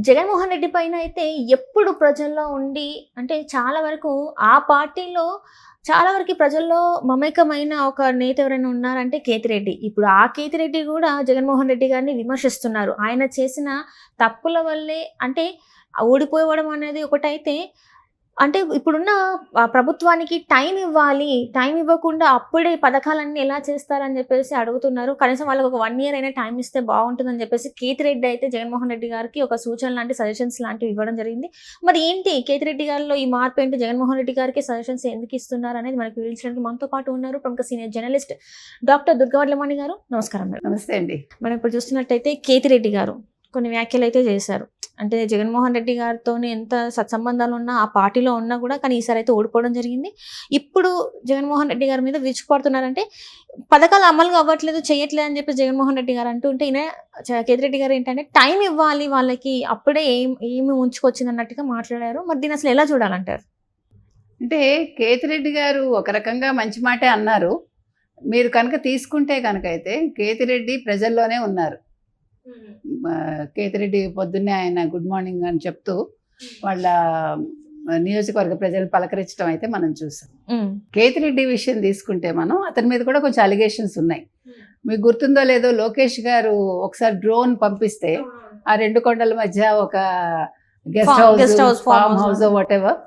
జగన్మోహన్ రెడ్డి పైన అయితే ఎప్పుడు ప్రజల్లో ఉండి అంటే చాలా వరకు ఆ పార్టీలో చాలా వరకు ప్రజల్లో మమేకమైన ఒక నేత ఎవరైనా ఉన్నారంటే కేతిరెడ్డి. ఇప్పుడు ఆ కేతిరెడ్డి కూడా జగన్మోహన్ రెడ్డి గారిని విమర్శిస్తున్నారు. ఆయన చేసిన తప్పుల వల్లే అంటే ఓడిపోవడం అనేది ఒకటైతే అంటే ఇప్పుడున్న ప్రభుత్వానికి టైం ఇవ్వాలి. టైం ఇవ్వకుండా అప్పుడే పథకాలన్నీ ఎలా చేస్తారని చెప్పేసి అడుగుతున్నారు. కనీసం వాళ్ళకి ఒక 1 ఇయర్ అయినా టైం ఇస్తే బాగుంటుందని చెప్పేసి కేతిరెడ్డి అయితే జగన్మోహన్ రెడ్డి గారికి ఒక సూచన లాంటి సజెషన్స్ లాంటివి ఇవ్వడం జరిగింది. మరి ఏంటి కేతిరెడ్డి గారిలో ఈ మార్పు ఏంటి? జగన్మోహన్ రెడ్డి గారికి సజెషన్స్ ఎందుకు ఇస్తున్నారు అనేది మనకు వివరించడానికి మనతో పాటు ఉన్నారు ప్రముఖ సీనియర్ జర్నలిస్ట్ డాక్టర్ దుర్గావడ్లమణి గారు. నమస్కారం మేడం. నమస్తే అండి. మనం ఇప్పుడు చూస్తున్నట్టయితే కేతిరెడ్డి గారు కొన్ని వ్యాఖ్యలు అయితే చేశారు. అంటే జగన్మోహన్ రెడ్డి గారితో ఎంత సత్సంబంధాలు ఉన్నా ఆ పార్టీలో ఉన్నా కూడా కానీ ఈసారి అయితే ఓడిపోవడం జరిగింది. ఇప్పుడు జగన్మోహన్ రెడ్డి గారి మీద విరుచుకుపడుతున్నారంటే పథకాలు అమలు అవ్వట్లేదు, చేయట్లేదు అని చెప్పి జగన్మోహన్ రెడ్డి గారు అంటుంటే ఈయన కేతిరెడ్డి గారు ఏంటంటే టైం ఇవ్వాలి వాళ్ళకి, అప్పుడే ఏమి ఉంచుకొచ్చింది అన్నట్టుగా మాట్లాడారు. మరి దీన్ని అసలు ఎలా చూడాలంటారు? అంటే కేతిరెడ్డి గారు ఒక రకంగా మంచి మాటే అన్నారు. మీరు కనుక తీసుకుంటే కనుక అయితే కేతిరెడ్డి ప్రజల్లోనే ఉన్నారు. కేతిరెడ్డి పొద్దున్నే ఆయన గుడ్ మార్నింగ్ అని చెప్తూ వాళ్ళ నియోజకవర్గ ప్రజలు పలకరించడం అయితే మనం చూసాం. కేతిరెడ్డి విషయం తీసుకుంటే మనం అతని మీద కూడా కొంచెం అలిగేషన్స్ ఉన్నాయి. మీకు గుర్తుందో లేదో లోకేష్ గారు ఒకసారి డ్రోన్ పంపిస్తే ఆ 2 కొండల మధ్య ఒక guest house farm house what ever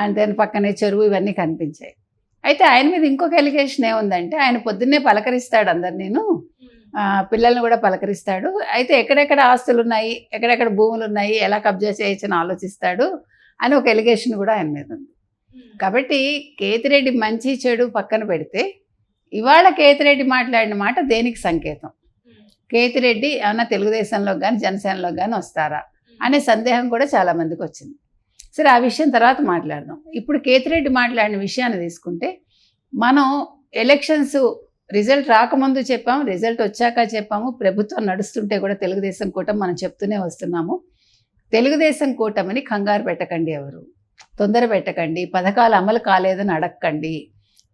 and దాని పక్కనే చెరువు ఇవన్నీ కనిపించాయి. అయితే ఆయన మీద ఇంకొక ఎలిగేషన్ ఏముందంటే ఆయన పొద్దున్నే పలకరిస్తాడు అందరినీను, పిల్లల్ని కూడా పలకరిస్తాడు. అయితే ఎక్కడెక్కడ ఆస్తులు ఉన్నాయి, ఎక్కడెక్కడ భూములు ఉన్నాయి, ఎలా కబ్జా చేయొచ్చని ఆలోచిస్తాడు అని ఒక ఎలిగేషన్ కూడా ఆయన మీద ఉంది. కాబట్టి కేతిరెడ్డి మంచి చెడు పక్కన పెడితే ఇవాళ కేతిరెడ్డి మాట్లాడిన మాట దేనికి సంకేతం? కేతిరెడ్డి ఏమన్నా తెలుగుదేశంలో కానీ జనసేనలో కానీ వస్తారా అనే సందేహం కూడా చాలామందికి వచ్చింది. సరే, ఆ విషయం తర్వాత మాట్లాడదాం. ఇప్పుడు కేతిరెడ్డి మాట్లాడిన విషయాన్ని తీసుకుంటే మనం ఎలక్షన్స్ రిజల్ట్ రాకముందు చెప్పాము, రిజల్ట్ వచ్చాక చెప్పాము, ప్రభుత్వం నడుస్తుంటే కూడా తెలుగుదేశం కూటమి మనం చెప్తూనే వస్తున్నాము. తెలుగుదేశం కూటమిని కంగారు పెట్టకండి, ఎవరు తొందర పెట్టకండి, పథకాలు అమలు కాలేదని అడగకండి,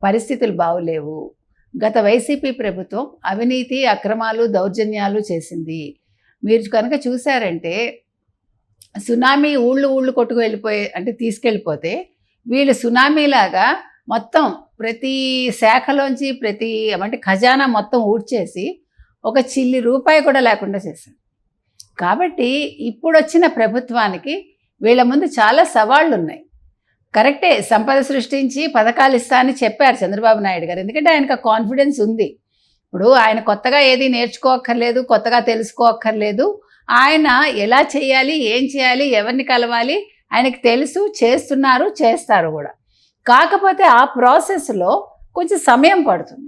పరిస్థితులు బాగులేవు. గత వైసీపీ ప్రభుత్వం అవినీతి అక్రమాలు దౌర్జన్యాలు చేసింది. మీరు కనుక చూసారంటే సునామీ ఊళ్ళు కొట్టుకు వెళ్ళిపోయి అంటే తీసుకెళ్ళిపోతే వీళ్ళు సునామీలాగా మొత్తం ప్రతి శాఖలోంచి ప్రతి అంటే ఖజానా మొత్తం ఊడ్చేసి ఒక చిల్లి రూపాయి కూడా లేకుండా చేశారు. కాబట్టి ఇప్పుడు వచ్చిన ప్రభుత్వానికి వీళ్ళ ముందు చాలా సవాళ్ళు ఉన్నాయి. కరెక్టే, సంపద సృష్టించి పథకాలు ఇస్తా అని చెప్పారు చంద్రబాబు నాయుడు గారు, ఎందుకంటే ఆయనకు కాన్ఫిడెన్స్ ఉంది. ఇప్పుడు ఆయన కొత్తగా ఏది నేర్చుకోక్కర్లేదు, కొత్తగా తెలుసుకోక్కర్లేదు. ఆయన ఎలా చేయాలి, ఏం చేయాలి, ఎవరిని కలవాలి ఆయనకి తెలుసు, చేస్తున్నారు, చేస్తారు కూడా. కాకపోతే ఆ ప్రాసెస్లో కొంచెం సమయం పడుతుంది.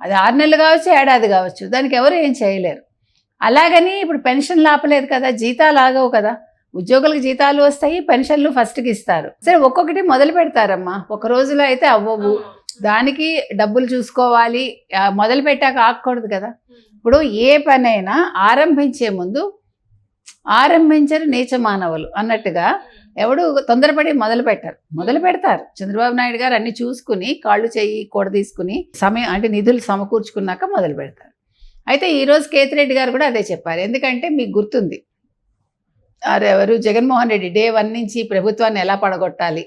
అది 6 నెలలు కావచ్చు, ఏడాది కావచ్చు, దానికి ఎవరు ఏం చేయలేరు. అలాగని ఇప్పుడు పెన్షన్లు ఆపలేదు కదా, జీతాలు ఆగవు కదా. ఉద్యోగులకు జీతాలు వస్తాయి, పెన్షన్లు ఫస్ట్కి ఇస్తారు. సరే, ఒక్కొక్కటి మొదలు పెడతారమ్మా, ఒక రోజులో అయితే అవ్వవు. దానికి డబ్బులు చూసుకోవాలి, మొదలు పెట్టాక ఆగకూడదు కదా. ఇప్పుడు ఏ పనైనా ఆరంభించే ముందు ఆరంభించరు నీచ మానవులు అన్నట్టుగా ఎవడు తొందరపడి మొదలు పెడతారు. చంద్రబాబు నాయుడు గారు అన్ని చూసుకుని కాళ్ళు చెయ్యి కూడ తీసుకుని సమయం అంటే నిధులు సమకూర్చుకున్నాక మొదలు పెడతారు. అయితే ఈరోజు కేతిరెడ్డి గారు కూడా అదే చెప్పారు. ఎందుకంటే మీకు గుర్తుంది, ఎవరు జగన్మోహన్ రెడ్డి డే 1 నుంచి ప్రభుత్వాన్ని ఎలా పడగొట్టాలి,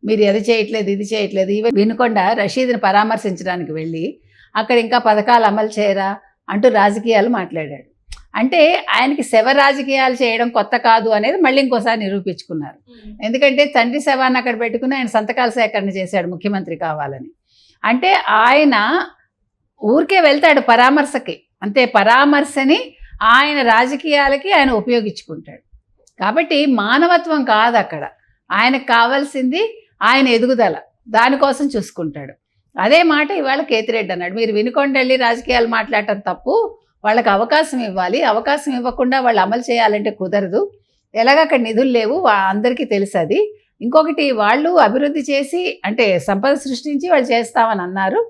మీరు అది చేయట్లేదు ఇది చేయట్లేదు. ఈవెన్ వినుకొండ రషీద్ని పరామర్శించడానికి వెళ్ళి అక్కడ ఇంకా పథకాలు అమలు చేయరా అంటూ రాజకీయాలు మాట్లాడాడు. అంటే ఆయనకి శవ రాజకీయాలు చేయడం కొత్త కాదు అనేది మళ్ళీ ఇంకోసారి నిరూపించుకున్నారు. ఎందుకంటే తండ్రి శవాన్ని అక్కడ పెట్టుకుని ఆయన సంతకాల సేకరణ చేశాడు ముఖ్యమంత్రి కావాలని. అంటే ఆయన ఊరికే వెళ్తాడు పరామర్శకి, అంతే. పరామర్శని ఆయన రాజకీయాలకి ఆయన ఉపయోగించుకుంటాడు. కాబట్టి మానవత్వం కాదు అక్కడ, ఆయనకు కావాల్సింది ఆయన ఎదుగుదల, దానికోసం చూసుకుంటాడు. అదే మాట ఇవాళ కేతిరెడ్డి అన్నాడు. మీరు వినుకొండ వెళ్ళి రాజకీయాలు మాట్లాడటం తప్పు, వాళ్ళకి అవకాశం ఇవ్వాలి, అవకాశం ఇవ్వకుండా వాళ్ళు అమలు చేయాలంటే కుదరదు. ఎలాగ అక్కడ నిధులు లేవు, అందరికీ తెలుసు అది. ఇంకొకటి, వాళ్ళు అభివృద్ధి చేసి అంటే సంపద సృష్టించి వాళ్ళు చేస్తామని అన్నారు.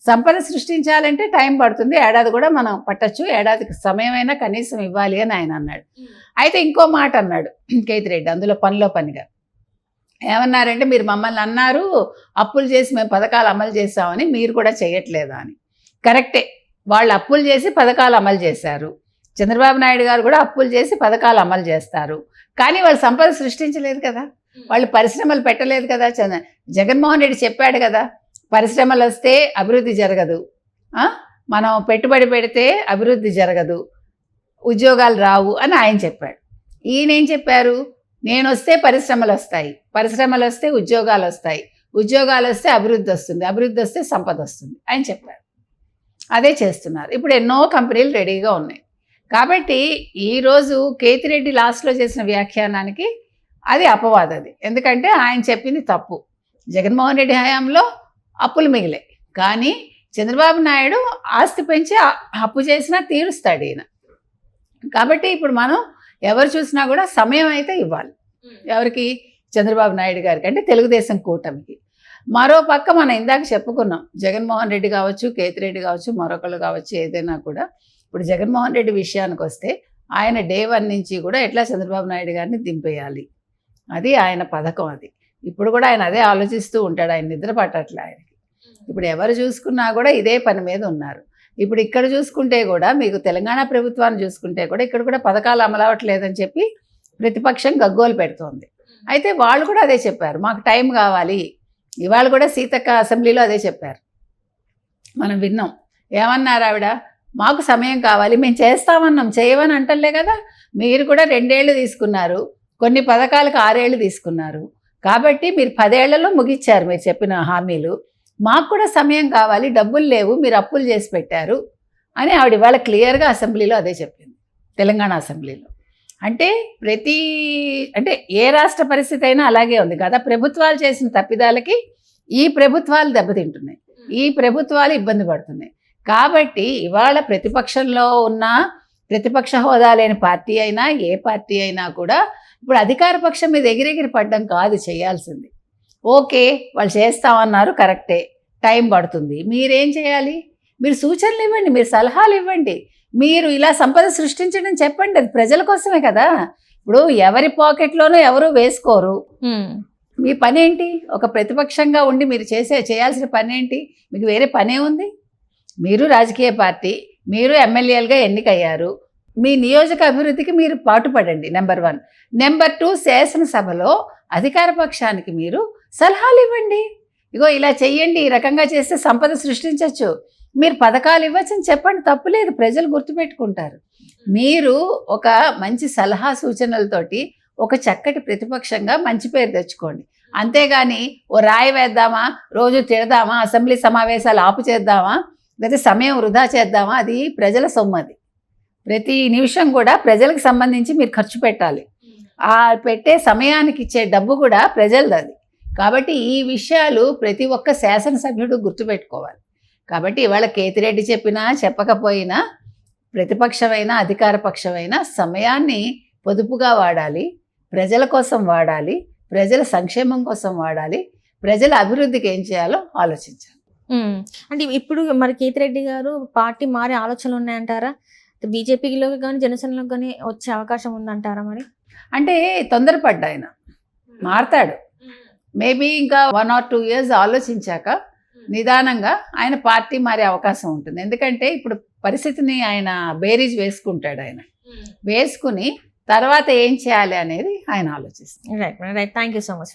సంపద సృష్టించాలంటే టైం పడుతుంది, ఏడాది కూడా మనం పట్టచ్చు, ఏడాదికి సమయమైనా కనీసం ఇవ్వాలి అని ఆయన అన్నాడు. అయితే ఇంకో మాట అన్నాడు కేతిరెడ్డి అందులో పనిలో పనిగా. ఏమన్నారంటే, మీరు మమ్మల్ని అన్నారు అప్పులు చేసి మేము పథకాలు అమలు చేసామని, మీరు కూడా చేయట్లేదా అని. కరెక్టే, వాళ్ళు అప్పులు చేసి పథకాలు అమలు చేశారు. చంద్రబాబు నాయుడు గారు కూడా అప్పులు చేసి పథకాలు అమలు చేస్తారు, కానీ వాళ్ళు సంపద సృష్టించలేదు కదా, వాళ్ళు పరిశ్రమలు పెట్టలేదు కదా. జగన్మోహన్ రెడ్డి చెప్పాడు కదా, పరిశ్రమలు వస్తే అభివృద్ధి జరగదు, మనం పెట్టుబడి పెడితే అభివృద్ధి జరగదు, ఉద్యోగాలు రావు అని ఆయన చెప్పాడు. ఈయన ఏం చెప్పారు, నేను వస్తే పరిశ్రమలు వస్తాయి, పరిశ్రమలు వస్తే ఉద్యోగాలు వస్తాయి, ఉద్యోగాలు వస్తే అభివృద్ధి వస్తుంది, అభివృద్ధి వస్తే సంపద వస్తుంది ఆయన చెప్పారు. అదే చేస్తున్నారు. ఇప్పుడు ఎన్నో కంపెనీలు రెడీగా ఉన్నాయి. కాబట్టి ఈరోజు కేతిరెడ్డి లాస్ట్లో చేసిన వ్యాఖ్యానానికి అది అపవాదది. ఎందుకంటే ఆయన చెప్పింది తప్పు. జగన్మోహన్ రెడ్డి హయాంలో అప్పులు మిగిలే, కానీ చంద్రబాబు నాయుడు ఆస్తి పెంచి అప్పు చేసినా తీరుస్తాడు ఈయన. కాబట్టి ఇప్పుడు మనం ఎవరు చూసినా కూడా సమయం అయితే ఇవ్వాలి. ఎవరికి? చంద్రబాబు నాయుడు గారికి, అంటే తెలుగుదేశం కూటమికి. మరో పక్క మనం ఇందాక చెప్పుకున్నాం, జగన్మోహన్ రెడ్డి కావచ్చు, కేతిరెడ్డి కావచ్చు, మరొకళ్ళు కావచ్చు, ఏదైనా కూడా ఇప్పుడు జగన్మోహన్ రెడ్డి విషయానికి వస్తే ఆయన డే 1 నుంచి కూడా ఎట్లా చంద్రబాబు నాయుడు గారిని దింపేయాలి, అది ఆయన పథకం. అది ఇప్పుడు కూడా ఆయన అదే ఆలోచిస్తూ ఉంటాడు. ఆయన నిద్ర పట్టట్లే ఆయనకి. ఇప్పుడు ఎవరు చూసుకున్నా కూడా ఇదే పని మీద ఉన్నారు. ఇప్పుడు ఇక్కడ చూసుకుంటే కూడా మీకు తెలంగాణ ప్రభుత్వాన్ని చూసుకుంటే కూడా ఇక్కడ కూడా పథకాలు అమలవట్లేదని చెప్పి ప్రతిపక్షం గగ్గోలు పెడుతోంది. అయితే వాళ్ళు కూడా అదే చెప్పారు, మాకు టైం కావాలి. ఇవాళ కూడా సీతక్క అసెంబ్లీలో అదే చెప్పారు, మనం విన్నాం. ఏమన్నారు ఆవిడ, మాకు సమయం కావాలి, మేము చేస్తామన్నాం, చేయమని అంటలే కదా. మీరు కూడా 2 ఏళ్ళు తీసుకున్నారు, కొన్ని పథకాలకు 6 ఏళ్ళు తీసుకున్నారు, కాబట్టి మీరు 10 ఏళ్లలో ముగిచ్చారు మీరు చెప్పిన హామీలు. మాకు కూడా సమయం కావాలి, డబ్బులు లేవు, మీరు అప్పులు చేసి పెట్టారు అని ఆవిడ ఇవాళ క్లియర్గా అసెంబ్లీలో అదే చెప్పింది, తెలంగాణ అసెంబ్లీలో. అంటే అంటే ఏ రాష్ట్ర పరిస్థితి అయినా అలాగే ఉంది. గత ప్రభుత్వాలు చేసిన తప్పిదాలకి ఈ ప్రభుత్వాలు దెబ్బతింటున్నాయి, ఈ ప్రభుత్వాలు ఇబ్బంది పడుతున్నాయి. కాబట్టి ఇవాళ ప్రతిపక్షంలో ఉన్న, ప్రతిపక్ష హోదా లేని పార్టీ అయినా ఏ పార్టీ అయినా కూడా ఇప్పుడు అధికార పక్షం మీద ఎగిరెగిరి పడ్డం కాదు చేయాల్సింది. ఓకే, వాళ్ళు చేస్తామన్నారు, కరెక్టే, టైం పడుతుంది. మీరేం చేయాలి? మీరు సూచనలు ఇవ్వండి, మీరు సలహాలు ఇవ్వండి, మీరు ఇలా సంపద సృష్టించడం చెప్పండి. అది ప్రజల కోసమే కదా. ఇప్పుడు ఎవరి పాకెట్లోనూ ఎవరు వేసుకోరు. మీ పని ఏంటి? ఒక ప్రతిపక్షంగా ఉండి మీరు చేయాల్సిన పని ఏంటి? మీకు వేరే పనే ఉంది? మీరు రాజకీయ పార్టీ, మీరు ఎమ్మెల్యేలుగా ఎన్నికయ్యారు, మీ నియోజక అభివృద్ధికి మీరు పాటుపడండి. నెంబర్ 1. నెంబర్ 2, శాసనసభలో అధికార పక్షానికి మీరు సలహాలు ఇవ్వండి. ఇగో ఇలా చెయ్యండి, ఈ రకంగా చేస్తే సంపద సృష్టించవచ్చు, మీరు పథకాలు ఇవ్వచ్చని చెప్పండి, తప్పులేదు, ప్రజలు గుర్తుపెట్టుకుంటారు. మీరు ఒక మంచి సలహా సూచనలతోటి ఒక చక్కటి ప్రతిపక్షంగా మంచి పేరు తెచ్చుకోండి. అంతేగాని ఓ రాయి వేద్దామా, రోజు తిడదామా, అసెంబ్లీ సమావేశాలు ఆపు చేద్దామా, లేదా సమయం వృధా చేద్దామా, అది ప్రజల సొమ్ము. అది ప్రతి నిమిషం కూడా ప్రజలకు సంబంధించి మీరు ఖర్చు పెట్టాలి. ఆ పెట్టే సమయానికి ఇచ్చే డబ్బు కూడా ప్రజలది. అది కాబట్టి ఈ విషయాలు ప్రతి ఒక్క శాసనసభ్యుడు గుర్తుపెట్టుకోవాలి. కాబట్టి ఇవాళ కేతిరెడ్డి చెప్పినా చెప్పకపోయినా, ప్రతిపక్షమైనా అధికార పక్షమైనా సమయాన్ని పొదుపుగా వాడాలి, ప్రజల కోసం వాడాలి, ప్రజల సంక్షేమం కోసం వాడాలి, ప్రజల అభివృద్ధికి ఏం చేయాలో ఆలోచించాలి. అంటే ఇప్పుడు మరి కేతిరెడ్డి గారు పార్టీ మారే ఆలోచనలు ఉన్నాయంటారా? బీజేపీలోకి కానీ జనసేనలోకి కానీ వచ్చే అవకాశం ఉందంటారా? మరి అంటే తొందరపడ్డా ఆయన మారతాడు. మేబీ ఇంకా 1 or 2 years ఆలోచించాక నిదానంగా ఆయన పార్టీ మారే అవకాశం ఉంటుంది. ఎందుకంటే ఇప్పుడు పరిస్థితిని ఆయన బేరీజ్ వేసుకుంటాడు. ఆయన వేసుకుని తర్వాత ఏం చేయాలి అనేది ఆయన ఆలోచిస్తారు. Right. Thank you so much.